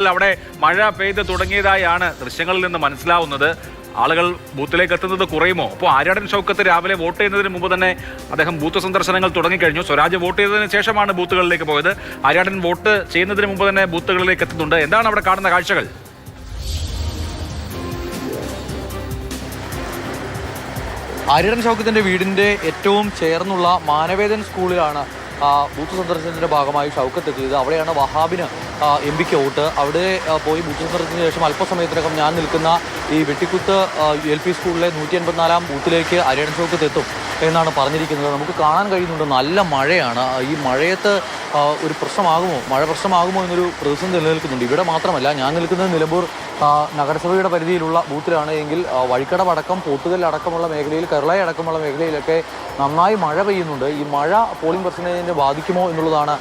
അവിടെ മഴ പെയ്ത് തുടങ്ങിയതായാണ് ദൃശ്യങ്ങളിൽ നിന്ന് മനസ്സിലാവുന്നത്. ആളുകൾ ബൂത്തിലേക്ക് എത്തുന്നത് കുറയുമോ? അപ്പോൾ ആര്യാടൻ ഷൗക്കത്ത് രാവിലെ വോട്ട് ചെയ്യുന്നതിന് മുമ്പ് തന്നെ അദ്ദേഹം ബൂത്ത് സന്ദർശനങ്ങൾ തുടങ്ങിക്കഴിഞ്ഞു. സ്വരാജ് വോട്ട് ചെയ്തതിന് ശേഷമാണ് ബൂത്തുകളിലേക്ക് പോയത്. ആര്യാടൻ വോട്ട് ചെയ്യുന്നതിന് മുമ്പ് തന്നെ ബൂത്തുകളിലേക്ക് എത്തുന്നുണ്ട്. എന്താണ് അവിടെ കാണുന്ന കാഴ്ചകൾ? ആര്യാടൻ ഷൗക്കത്തിൻ്റെ വീടിൻ്റെ ഏറ്റവും ചേർന്നുള്ള മാനവേദൻ സ്കൂളിലാണ് ബൂത്ത് സന്ദർശനത്തിൻ്റെ ഭാഗമായി ഷൗക്കത്ത് എത്തിയത്. അവിടെയാണ് വഹാബിന് എംപിക്ക് വോട്ട്. അവിടെ പോയി ബൂത്ത് സന്ദർശനത്തിന് ശേഷം അല്പസമയത്തിനകം ഞാൻ നിൽക്കുന്ന ഈ വെട്ടിക്കുത്ത് LP സ്കൂളിലെ 184-ാം ബൂത്തിലേക്ക് ആര്യാടൻ ഷൗക്കത്ത് എത്തും എന്നാണ് പറഞ്ഞിരിക്കുന്നത്. നമുക്ക് കാണാൻ കഴിയുന്നുണ്ട്, നല്ല മഴയാണ്. ഈ മഴയത്ത് ഒരു പ്രശ്നമാകുമോ, മഴ പ്രശ്നമാകുമോ എന്നൊരു പ്രതിസന്ധി നിലനിൽക്കുന്നുണ്ട്. ഇവിടെ മാത്രമല്ല, ഞാൻ നിൽക്കുന്നത് നിലമ്പൂർ നഗരസഭയുടെ പരിധിയിലുള്ള ബൂത്തിലാണ്. എങ്കിൽ വഴിക്കടവടക്കം പോത്തുകല്ലടക്കമുള്ള മേഖലയിൽ, കരുളായി അടക്കമുള്ള മേഖലയിലൊക്കെ നന്നായി മഴ പെയ്യുന്നുണ്ട്. ഈ മഴ പോളിംഗ് പെർസെൻറ്റേജിനെ ബാധിക്കുമോ എന്നുള്ളതാണ്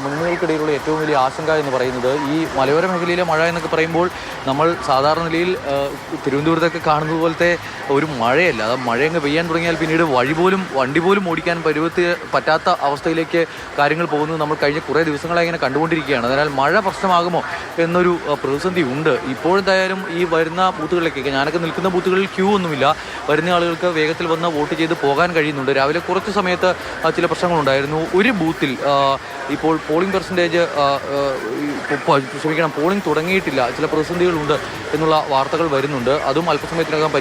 മുന്നണികൾക്കിടയിലുള്ള ഏറ്റവും വലിയ ആശങ്ക എന്ന് പറയുന്നത്. ഈ മലയോര മേഖലയിലെ മഴ എന്നൊക്കെ പറയുമ്പോൾ നമ്മൾ സാധാരണ നിലയിൽ തിരുവനന്തപുരത്തൊക്കെ കാണുന്നത് പോലത്തെ ഒരു മഴയല്ല. അത് മഴയങ്ങ് പെയ്യാൻ തുടങ്ങിയാൽ പിന്നീട് വണ്ടി പോലും ഓടിക്കാൻ പറ്റാത്ത അവസ്ഥയിലേക്ക് കാര്യങ്ങൾ പോകുന്നത് നമ്മൾ കഴിഞ്ഞ കുറേ ദിവസങ്ങളായി ഇങ്ങനെ കണ്ടുകൊണ്ടിരിക്കുകയാണ്. അതിനാൽ മഴ പ്രശ്നമാകുമോ എന്നൊരു പ്രതിസന്ധി ഉണ്ട്. ഇപ്പോഴെന്തായാലും ഈ വരുന്ന ബൂത്തുകളിലേക്കൊക്കെ, ഞാനൊക്കെ നിൽക്കുന്ന ബൂത്തുകളിൽ ക്യൂ ഒന്നുമില്ല. വരുന്ന ആളുകൾക്ക് വേഗത്തിൽ വന്ന് വോട്ട് ചെയ്ത് പോകാൻ കഴിയുന്നുണ്ട്. രാവിലെ കുറച്ച് സമയത്ത് ചില പ്രശ്നങ്ങളുണ്ടായിരുന്നു. ഒരു ബൂത്തിൽ ഇപ്പോൾ പോളിംഗ് പെർസെൻറ്റേജ് പോളിംഗ് തുടങ്ങിയിട്ടില്ല, ചില പ്രതിസന്ധികളുണ്ട് എന്നുള്ള വാർത്തകൾ വരുന്നുണ്ട്. അതും അല്പസമയത്തിനകം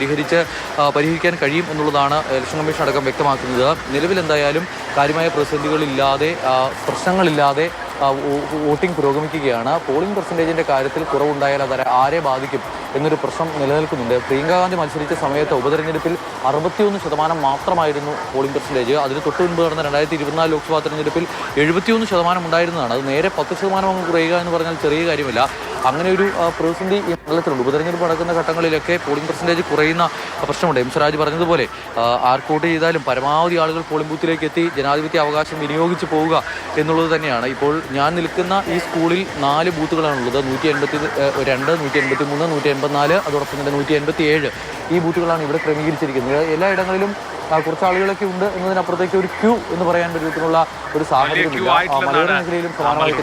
പരിഹരിക്കാൻ കഴിയും എന്നുള്ളതാണ് ഇലക്ഷൻ കമ്മീഷൻ അടക്കം വ്യക്തമാക്കുന്നത്. നിലവിൽ എന്തായാലും കാര്യമായ പ്രതിസന്ധികളില്ലാതെ, പ്രശ്നങ്ങളില്ലാതെ വോട്ടിംഗ് പുരോഗമിക്കുകയാണ്. പോളിംഗ് പെർസെൻറ്റേജിൻ്റെ കാര്യത്തിൽ കുറവുണ്ടായാൽ അത് ആരെ ബാധിക്കും എന്നൊരു പ്രശ്നം നിലനിൽക്കുന്നുണ്ട്. പ്രിയങ്ക ഗാന്ധി മത്സരിച്ച സമയത്ത് ഉപതെരഞ്ഞെടുപ്പിൽ 61% മാത്രമായിരുന്നു പോളിംഗ് പെർസെൻറ്റേജ്. അതിന് തൊട്ട് മുൻപ് നടന്ന 2024 ലോക്സഭാ തെരഞ്ഞെടുപ്പിൽ 71% ഉണ്ടായിരുന്നതാണ്. അത് നേരെ 10% അങ്ങ് കുറയുക എന്ന് പറഞ്ഞാൽ ചെറിയ കാര്യമില്ല. അങ്ങനെ ഒരു പ്രതിസന്ധി ഈ മണ്ഡലത്തിലുണ്ട്. ഉപതെരഞ്ഞെടുപ്പ് നടക്കുന്ന ഘട്ടങ്ങളിലൊക്കെ പോളിംഗ് പെർസെൻറ്റേജ് കുറയുന്ന പ്രശ്നമുണ്ട്. സ്വരാജ് പറഞ്ഞതുപോലെ ആർക്കോട്ട് ചെയ്താലും പരമാവധി ആളുകൾ പോളിംഗ് ബൂത്തിലേക്ക് എത്തി ജനാധിപത്യ അവകാശം വിനിയോഗിച്ച് പോവുക എന്നുള്ളത് തന്നെയാണ്. ഇപ്പോൾ ഞാൻ നിൽക്കുന്ന ഈ സ്കൂളിൽ 4 ബൂത്തുകളാണുള്ളത്. 182, 183, 184, അതോടൊപ്പം തന്നെ 187 ഈ ബൂത്തുകളാണ് ഇവിടെ ക്രമീകരിച്ചിരിക്കുന്നത്. എല്ലായിടങ്ങളിലും കുറച്ച് ആളുകളൊക്കെ ഉണ്ട് എന്നതിനപ്പുറത്തേക്ക് ഒരു ക്യൂ എന്ന് പറയാൻ പറ്റുന്ന ഒരു സാഹചര്യമില്ല. മലയോര മേഖലയിലും സമാനമായി